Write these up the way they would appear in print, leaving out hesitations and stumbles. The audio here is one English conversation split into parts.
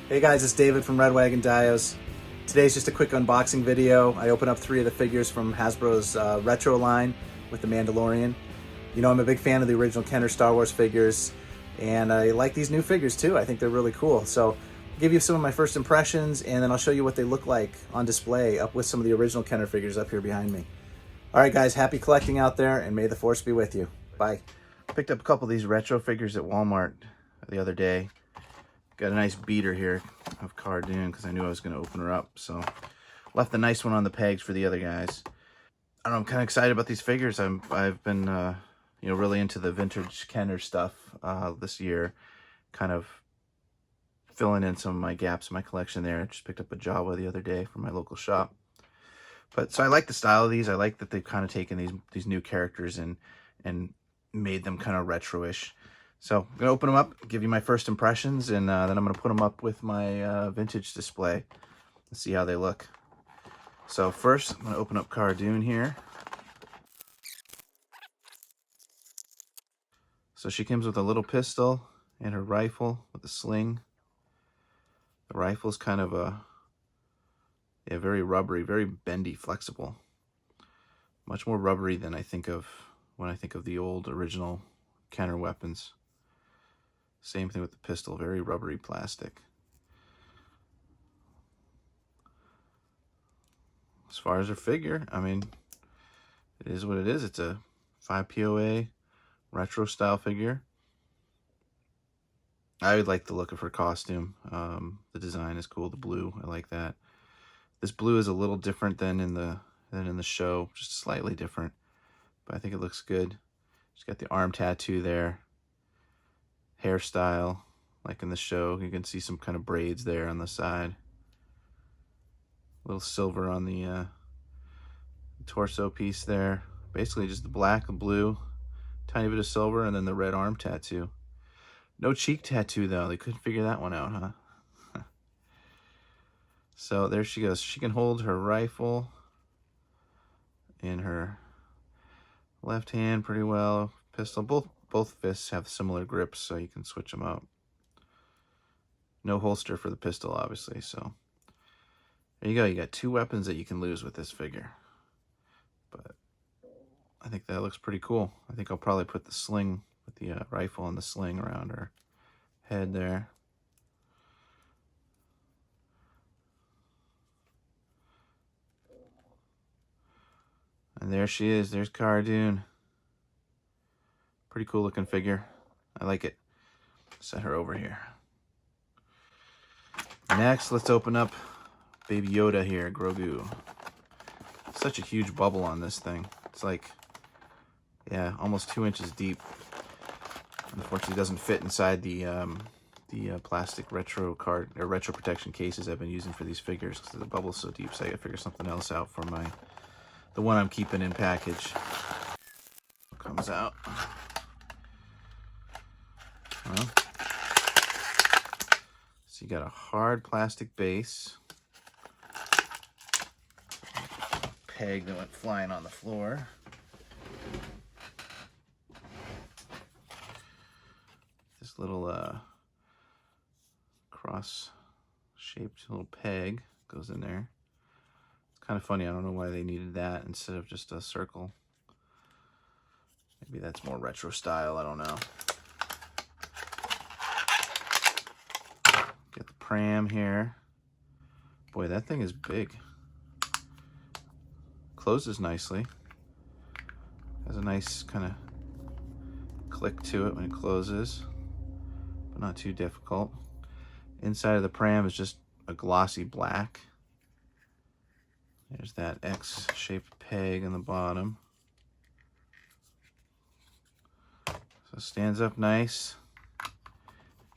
Hey guys, it's David from Red Wagon Dios. Today's just a quick unboxing video. I open up 3 of the figures from Hasbro's retro line with the Mandalorian. You know, I'm a big fan of the original Kenner Star Wars figures, and I like these new figures too. I think they're really cool. So I'll give you some of my first impressions, and then I'll show you what they look like on display up with some of the original Kenner figures up here behind me. All right guys, happy collecting out there, and may the force be with you. Bye. Picked up a couple of these retro figures at Walmart the other day. Got a nice beater here of Cara Dune because I knew I was going to open her up. So left the nice one on the pegs for the other guys. I don't know, I'm kind of excited about these figures. I've been really into the vintage Kenner stuff this year, kind of filling in some of my gaps in my collection there. I just picked up a Jawa the other day from my local shop. But so I like the style of these. I like that they've kind of taken these new characters and made them kind of retro-ish. So I'm going to open them up, give you my first impressions, and then I'm going to put them up with my vintage display and see how they look. So first, I'm going to open up Cara Dune here. So she comes with a little pistol and her rifle with a sling. The rifle's kind of very rubbery, very bendy, flexible. Much more rubbery than I think of when I think of the old original Kenner weapons. Same thing with the pistol, very rubbery plastic. As far as her figure, I mean, it is what it is. It's a 5 POA retro style figure. I would like the look of her costume. The design is cool, the blue, I like that. This blue is a little different than in the show, just slightly different, but I think it looks good. She's got the arm tattoo there. Hairstyle, like in the show, you can see some kind of braids there on the side. A little silver on the torso piece there. Basically just the black and blue, tiny bit of silver, and then the red arm tattoo. No cheek tattoo though, they couldn't figure that one out, huh? So there she goes. She can hold her rifle in her left hand pretty well. Pistol, both fists have similar grips, so you can switch them out. No holster for the pistol, obviously, so there you go. You got 2 weapons that you can lose with this figure. But I think that looks pretty cool. I think I'll probably put the sling with the rifle and the sling around her head there. And there she is. There's Cara Dune. Pretty cool looking figure. I like it. Set her over here. Next, let's open up Baby Yoda here, Grogu. Such a huge bubble on this thing. It's like, yeah, almost 2 inches deep. Unfortunately, it doesn't fit inside the plastic retro protection cases I've been using for these figures because the bubble's so deep. So I gotta figure something else out for the one I'm keeping in package. Comes out. Well, so you got a hard plastic base. Peg that went flying on the floor. This little cross-shaped little peg goes in there. It's kind of funny. I don't know why they needed that instead of just a circle. Maybe that's more retro style. I don't know. Get the pram here. Boy, that thing is big. Closes nicely. Has a nice kind of click to it when it closes, but not too difficult. Inside of the pram is just a glossy black. There's that X-shaped peg in the bottom. So it stands up nice.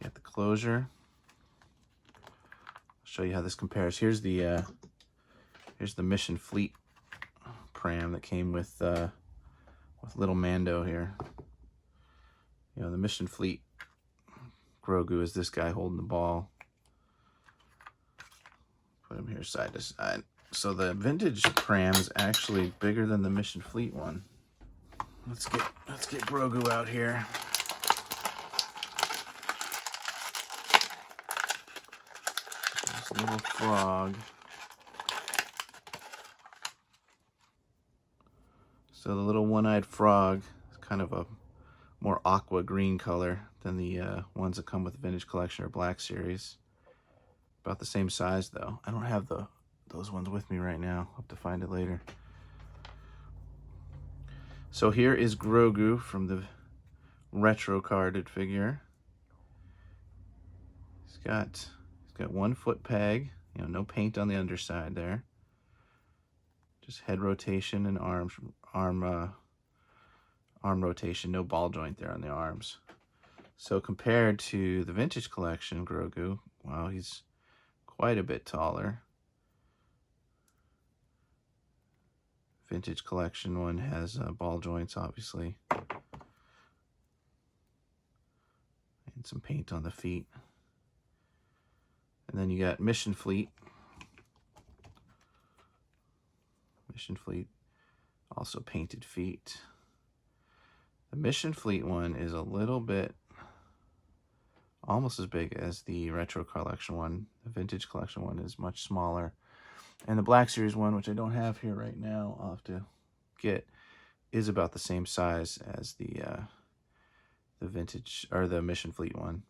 Got the closure. I'll show you how this compares. Here's the Mission Fleet pram that came with little Mando here. You know, the Mission Fleet Grogu is this guy holding the ball. Put him here side to side. So the vintage pram is actually bigger than the Mission Fleet one. Let's get Grogu out here. Little frog. So the little one-eyed frog is kind of a more aqua green color than the ones that come with the Vintage Collection or Black Series. About the same size though. I don't have those ones with me right now. I'll have to find it later. So here is Grogu from the retro carded figure. He's got 1 foot peg, you know, no paint on the underside there. Just head rotation and arm rotation, no ball joint there on the arms. So compared to the Vintage Collection Grogu, wow, he's quite a bit taller. Vintage Collection one has ball joints, obviously, and some paint on the feet. And then you got Mission Fleet. Mission Fleet, also painted feet. The Mission Fleet one is a little bit, almost as big as the Retro Collection one. The Vintage Collection one is much smaller. And the Black Series one, which I don't have here right now, I'll have to get, is about the same size as the Vintage, or the Mission Fleet one.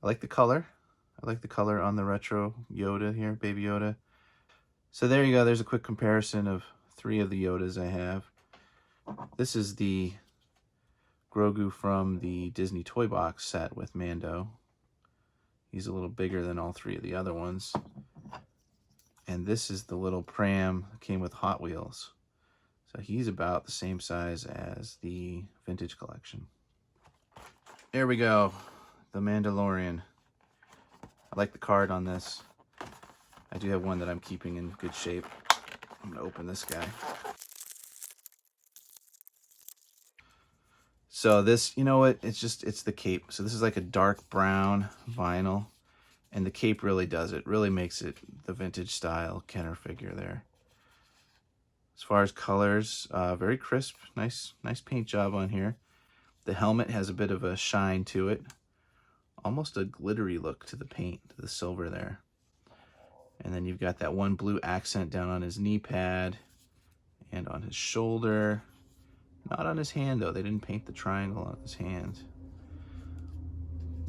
I like the color. I like the color on the retro Yoda here, Baby Yoda. So there you go. There's a quick comparison of 3 of the Yodas I have. This is the Grogu from the Disney Toy Box set with Mando. He's a little bigger than all 3 of the other ones. And this is the little pram that came with Hot Wheels. So he's about the same size as the Vintage Collection. There we go. The Mandalorian. I like the card on this. I do have one that I'm keeping in good shape. I'm gonna open this guy. So this, you know what, it's the cape. So this is like a dark brown vinyl, and the cape really does it. Really makes it the vintage style Kenner figure there. As far as colors, very crisp, nice paint job on here. The helmet has a bit of a shine to it. Almost a glittery look to the paint, to the silver there. And then you've got that one blue accent down on his knee pad and on his shoulder. Not on his hand though, they didn't paint the triangle on his hand.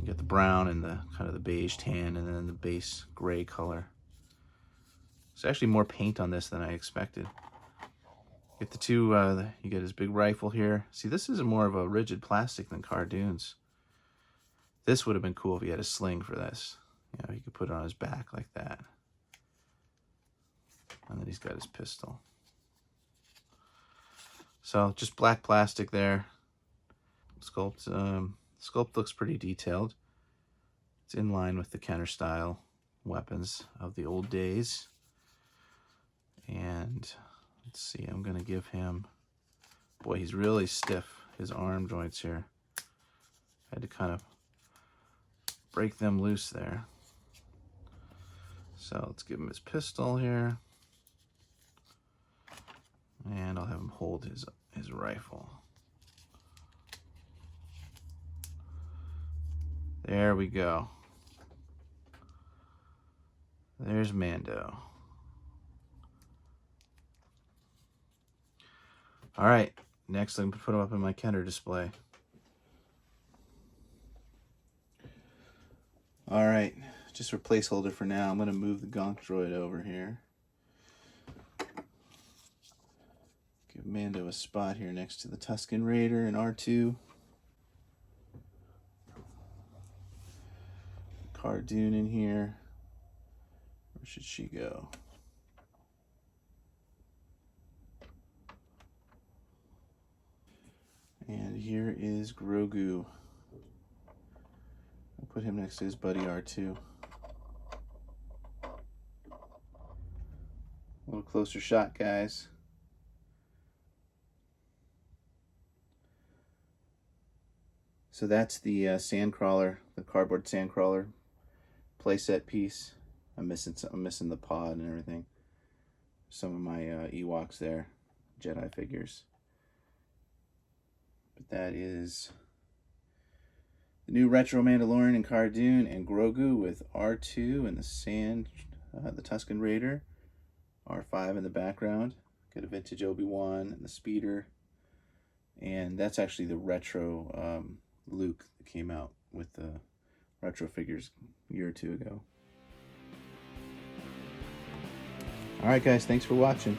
You got the brown and the kind of the beige tan, and then the base gray color. There's actually more paint on this than I expected. Get the 2, you get his big rifle here. See, this is more of a rigid plastic than Cara Dune's. This would have been cool if he had a sling for this. You know, he could put it on his back like that. And then he's got his pistol. So just black plastic there. Sculpt looks pretty detailed. It's in line with the Kenner style weapons of the old days. And let's see, I'm gonna give him, boy, he's really stiff, his arm joints here. I had to kind of break them loose there. So let's give him his pistol here. And I'll have him hold his rifle. There we go. There's Mando. All right, next I'm gonna put him up in my Kenner display. All right, just for placeholder for now, I'm gonna move the Gonk droid over here. Give Mando a spot here next to the Tusken Raider and R2. Cara Dune in here. Where should she go? And here is Grogu. I'll put him next to his buddy R2. A little closer shot, guys. So that's the sandcrawler, the cardboard sandcrawler playset piece. I'm missing the pod and everything. Some of my Ewoks there, Jedi figures. But that is The new Retro Mandalorian and Cara Dune and Grogu with R2 and the Sand, the Tusken Raider. R5 in the background. Got a vintage Obi-Wan and the speeder. And that's actually the retro Luke that came out with the retro figures a year or two ago. Alright guys, thanks for watching.